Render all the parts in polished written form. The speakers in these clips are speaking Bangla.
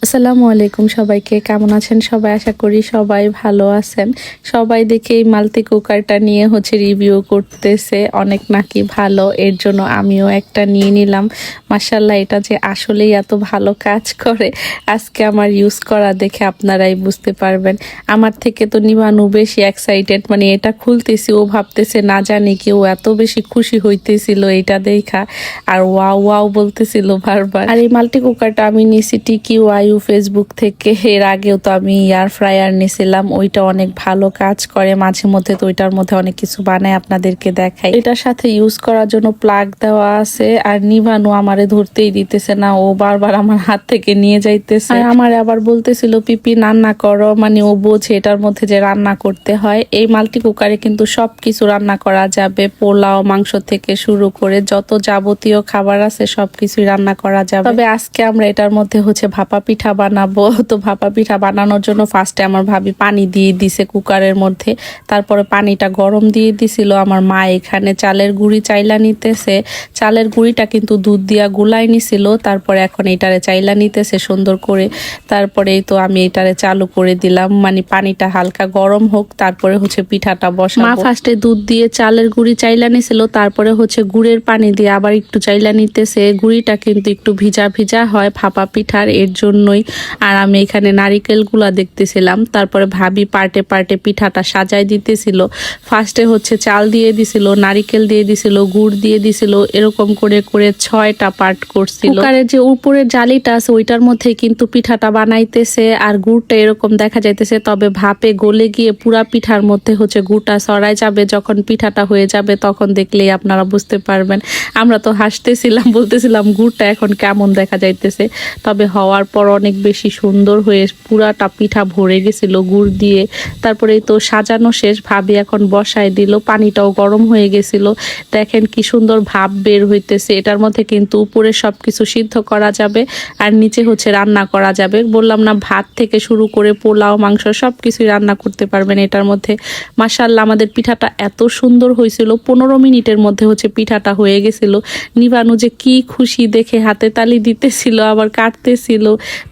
আসসালামু আলাইকুম সবাইকে, কেমন আছেন সবাই? আশা করি সবাই ভালো আছেন। সবাই দেখে এই মাল্টি কুকারটা নিয়ে রিভিউ করতেছে, অনেক নাকি ভালো। এর জন্য আমিও একটা নিয়ে নিলাম। মাশাআল্লাহ, এটা যে আসলেই এত ভালো কাজ করে আজকে আমার ইউজ করা দেখে আপনারাই বুঝতে পারবেন। আমার থেকে তো নিবানু বেশি এক্সাইটেড, মানে এটা খুলতেছি ও ভাবতেছে না জানি কি, ও এত বেশি খুশি হইতেছিল এটা দেখা, আর ওয়াও ওয়াও বলতেছিল বারবার। আর এই মাল্টি কুকারটা আমি নিছি TQYU ফেসবুক থেকে। এর আগেও তো আমি এয়ার ফ্রায়ার নিয়েছিলাম, ওইটা অনেক ভালো কাজ করে মাঝে মধ্যে, তো ওইটার মধ্যে অনেক কিছু বানায় আপনাদেরকে দেখাই। এটার সাথে ইউজ করার জন্য প্লাগ দেওয়া আছে, আর নিভানো আমারে ধরতেই দিতেছে না, ও বারবার আমার হাত থেকে নিয়ে যাইতেছে। আর আমার আবার বলতেছিল পিপি রান্না করো, মানে ও বোঝে এটার মধ্যে যে রান্না করতে হয়। এই মাল্টি কুকারে কিন্তু সবকিছু রান্না করা যাবে, পোলাও মাংস থেকে শুরু করে যত যাবতীয় খাবার আছে সবকিছুই রান্না করা যাবে। তবে আজকে আমরা এটার মধ্যে ভাপা পিঠা বানাবো। তো ভাপা পিঠা বানানোর জন্য ফার্স্টে আমার ভাবি পানি দিয়ে দিছে কুকারের মধ্যে, তারপরে পানিটা গরম দিয়ে দিছিল। আমার মা এখানে চালের গুঁড়ি চাইলা নিতেছে, চালের গুঁড়িটা কিন্তু দুধ দিয়া গুলাই নিছিল, তারপরে এখন এটারে চাইলা নিতেছে সুন্দর করে। তারপরে তো আমি এটারে চালু করে দিলাম, মানে পানিটা হালকা গরম হোক, তারপরে পিঠাটা বসাবো। মা ফার্স্টে দুধ দিয়ে চালের গুঁড়ি চাইলা নিছিল, তারপরে গুড়ের পানি দিয়ে আবার একটু চাইলা নিতেছে। গুঁড়িটা কিন্তু একটু ভিজা ভিজা হয় ভাপা পিঠার, এর জন্যই। আর আমি এখানে নারিকেলগুলা দেখতেছিলাম, তারপরে ভাবি পার্টে পার্টে পিঠাটা সাজাই দিতেছিল। ফার্স্টে চাল দিয়ে দিছিল, নারিকেল দিয়ে দিছিল, গুড় দিয়ে দিছিল, এরকম করে করে 6টা পার্ট করছিল। কুকারের যে উপরের জালিটা আছে ওইটার মধ্যে কিন্তু পিঠাটা বানাইতেছে, আর গুড়টা এরকম দেখা যাইতেছে, তবে ভাপে গলে গিয়ে পুরা পিঠার মধ্যে গুড়টা ছড়াই যাবে। যখন পিঠাটা হয়ে যাবে তখন দেখলেই আপনারা বুঝতে পারবেন। আমরা তো হাসতেছিলাম, বলতেছিলাম গুড়টা এখন কেমন দেখা যাইতেছে, তবে হওয়ার পর অনেক বেশি সুন্দর হয়ে পুরাটা পিঠা ভরে গেছিল গুড় দিয়ে। তারপরে তো সাজানো শেষ, ভাবি এখন বসায় দিল, পানিটাও গরম হয়ে গেছিল। দেখেন কি সুন্দর ভাপ বের হইতেছে। এটার মধ্যে কিন্তু উপরে সবকিছু সিদ্ধ করা যাবে আর নিচে রান্না করা যাবে। বললাম না, ভাত থেকে শুরু করে পোলাও মাংস সবকিছুই রান্না করতে পারবেন এটার মধ্যে। মাশাআল্লাহ, আমাদের পিঠাটা এত সুন্দর হয়েছিল, 15 মিনিটের মধ্যে পিঠাটা হয়ে গেছিল। নিবানু যে কি খুশি দেখে হাতে তালি দিতেছিল, আবার কাটতেছিল।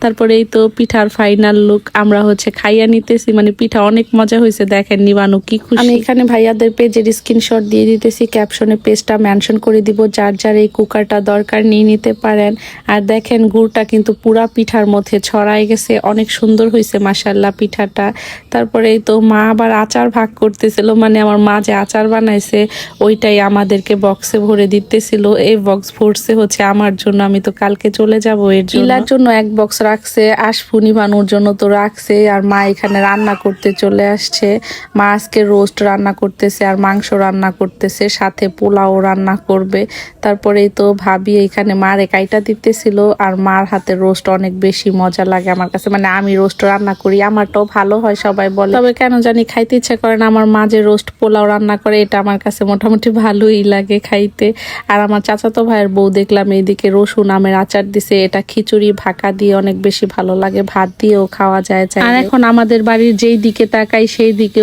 তারপরে এই তো পিঠার ফাইনাল লুক আমরা খাইয়া নিতেছি, মানে পিঠা অনেক মজা হয়েছে। দেখেন নিবানু কি খুশি। আমি এখানে ভাইয়াদের পেজের স্ক্রিনশট দিয়ে দিতেছি, ক্যাপশনে পেজটা মেনশন করে দিব, যার যার এই কুকারটা দরকার নিয়ে নিতে পারেন। আর দেখেন গুড়টা কিন্তু পুরা পিঠার মধ্যে ছড়াই গেছে, অনেক সুন্দর হয়েছে মাশাআল্লাহ পিঠাটা। তারপরে এই তো মা আবার আচার ভাগ করতেছিল, মানে আমার মা যে আচার বানাইছে ওইটাই আমাদেরকে বক্সে ভরে দিতেছিল। এই বক্স ভরছে আমার জন্য, আমি তো কালকে চলে যাব, এর জন্য এক বক্স রাখছে, আশফুনি বানুর জন্য তো রাখছে। আর মা এখানে রান্না করতে চলে আসছে। মা আজকে রোস্ট রান্না করতেছে আর মাংস রান্না করতেছে, সাথে পোলাও রান্না করবে। তারপরে তো ভাবি এখানে মারে কাইটা দিতেছিল, আর মার হাতে রোস্ট অনেক বেশি মজা লাগে আমার কাছে, মানে আমি রোস্ট রান্না করি আমারটাও ভালো হয় সবাই বলে, তবে কেন জানি খাইতে ইচ্ছা করে না। আমার মা যে রোস্ট পোলাও রান্না করে এটা আমার কাছে মোটামুটি ভালোই লাগে খাইতে। আর আমার চাচাতো ভাইয়ের বউ দেখলাম এইদিকে রসুন আমের আচার দিছে, এটা খিচুড়ি ভাকা দিয়ে অনেক বেশি ভালো লাগে, ভাত দিয়েও খাওয়া যায়। আর এখন আমাদের বাড়ির যেই দিকে তাকাই সেই দিকে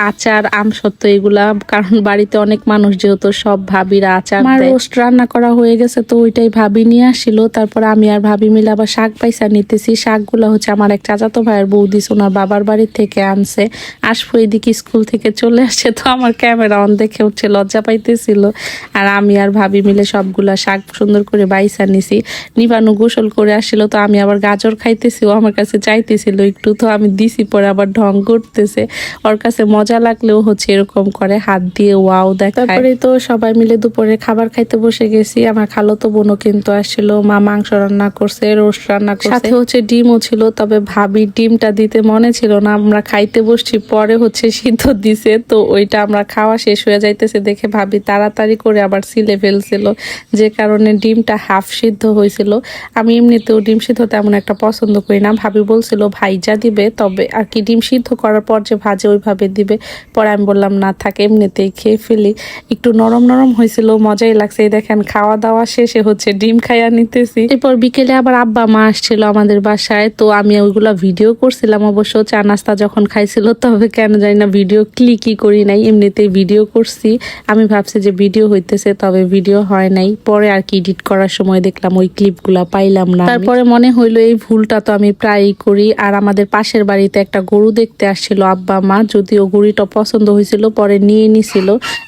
আচার আমসত্ত্ব এগুলা, কারণ বাড়িতে অনেক মানুষ যেহেতু সব ভাবিরা আচার দেয়। রোস্ট রান্না করা হয়ে গেছে, তো ওইটাই ভাবি নিয়ে আসছিল। তারপর আমি আর ভাবি মিলে আবার শাক পাইসা নিতেছি। শাকগুলা আমার এক চাচাতো ভাইয়ের বউ দিস, ওনার বাবার বাড়ি থেকে আনছে। আসবো এদিকে স্কুল থেকে চলে আসছে, তো আমার ক্যামেরা অন দেখে লজ্জা পাইতেছিল। আর আমি আর ভাবি মিলে সবগুলা শাক সুন্দর করে বাইসা নিছি। নিবানু গোসল করে আসছিল, তো আমি আবার গাজর খাইতেছি, ও আমার কাছে চাইতেছিল একটু, তো আমি দিছি, পরে আবার ঢং করতেছে। ওর কাছে মজা লাগলেও এরকম করে হাত দিয়ে ওয়াও দেখায়। তারপরে তো সবাই মিলে দুপুরে খাবার খাইতে বসে গেছি। আমার খালাতো বোনও কিন্তু আসছিল, মা মাংস রান্না করছে, রোস্ট রান্না করছে, সাথে ডিমও ছিল। তবে ভাবি ডিমটা দিতে মনে ছিল না, আমরা খাইতে বসছি, পরে সিদ্ধ দিছে, তো ওইটা আমরা খাওয়া শেষ হয়ে যাইতেছে দেখে ভাবি তাড়াতাড়ি করে আবার সিলে ফেলছিল, যে কারণে ডিমটা হাফ সিদ্ধ হয়েছিল। আমি এমনিতেও ডিম সিদ্ধ তেমন একটা পছন্দ করি না, ভাবি বলছিল ভাইজা দিবে, তবে আর কি ডিম সিদ্ধ করার পর যে ভাজে ওইভাবে দিবে। পরে আমি বললাম না থাক, এমনিতেই খেয়ে ফেলি। একটু নরম নরম হয়েছিল, মজাই লাগছে। এই দেখেন খাওয়া দাওয়া শেষে ডিম খাইয়া নিতেছি। এরপর বিকেলে আবার আব্বা মা আসছিল আমাদের বাসায়, তো আমি ওইগুলা ভিডিও করছিলাম অবশ্য, চা নাস্তা যখন খাইছিল। তবে কেন জানি না ভিডিও ক্লিকই করি নাই, এমনিতেই ভিডিও করছি। আমি ভাবছি যে ভিডিও হইতেছে, তবে ভিডিও হয় নাই। পরে আর কি এডিট করার সময় দেখলাম ওই ক্লিপগুলা পাইলাম না। তারপরে মনে হইলো এই ভুলটা তো আমি প্রায়ই করি। আর আমাদের পাশের বাড়িতে একটা গরু দেখতে আসছিল আব্বা মা, যদিও গরুটা পছন্দ হয়েছিল পরে নিয়ে নিছিল।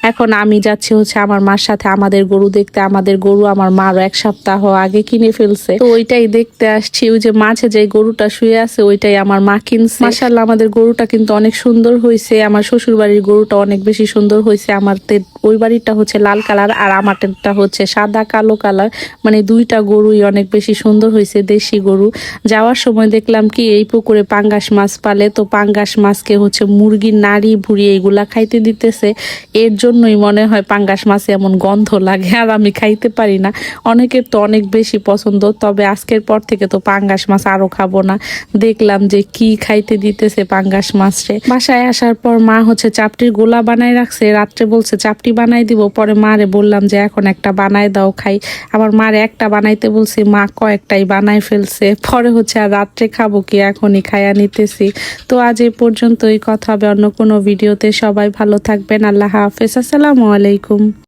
এখন আমি যাচ্ছি হচ্ছে আমার মার সাথে আমাদের গরু দেখতে। আমাদের গরু আমার মারও 1 সপ্তাহ আগে কিনে ফেলছে, তো ওইটাই দেখতে আসছি। ওই যে মাঝে যে গরুটা শুয়ে আছে ওইটাই আমার মা কিনছে। মাশাআল্লাহ আমাদের গরুটা কিন্তু অনেক সুন্দর হয়েছে। আমার শ্বশুর বাড়ির গরুটা অনেক বেশি সুন্দর হয়েছে। আমাদের ওই বাড়িটা হচ্ছে লাল কালার আর আমারটা হচ্ছে সাদা কালো কালার, মানে দুইটা গরুই অনেক বেশি সুন্দর হয়েছে, দেশি গরু। যাওয়ার সময় দেখলাম কি এই পুকুরে পাঙ্গাস মাছ পালে, তো পাঙ্গাস মাছকে হচ্ছে মুরগির নাড়ি ভুড়ি এগুলা খাইতে দিতেছে। এর জন্যই মনে হয় পাঙ্গাস মাছে এমন গন্ধ লাগে, আর আমি খাইতে পারি না। অনেকের তো অনেক বেশি পছন্দ, তবে আজকের পর থেকে তো পাঙ্গাস মাছ আরো খাবো না। দেখলাম যে কি খাইতে দিতেছে পাঙ্গাস মাছে। বাসায় আসার পর মা হচ্ছে চাপটির গোলা বানাই রাখছে, রাত্রে বলছে চাপটি বানাই দিব। পরে মারে বললাম যে এখন একটা বানাই দাও খাই। আমার মারে একটা বানাইতে বলছি, মা কয়েকটাই বানাই ফেলছে। পরে হচ্ছে আর রাত্রে খাবো কি, এখনই খাইয়া নিতেছি। তো আজ এই পর্যন্তই, কথা হবে অন্য কোনো ভিডিওতে। সবাই ভালো থাকবেন, আল্লাহ হাফেজ, আসসালামু আলাইকুম।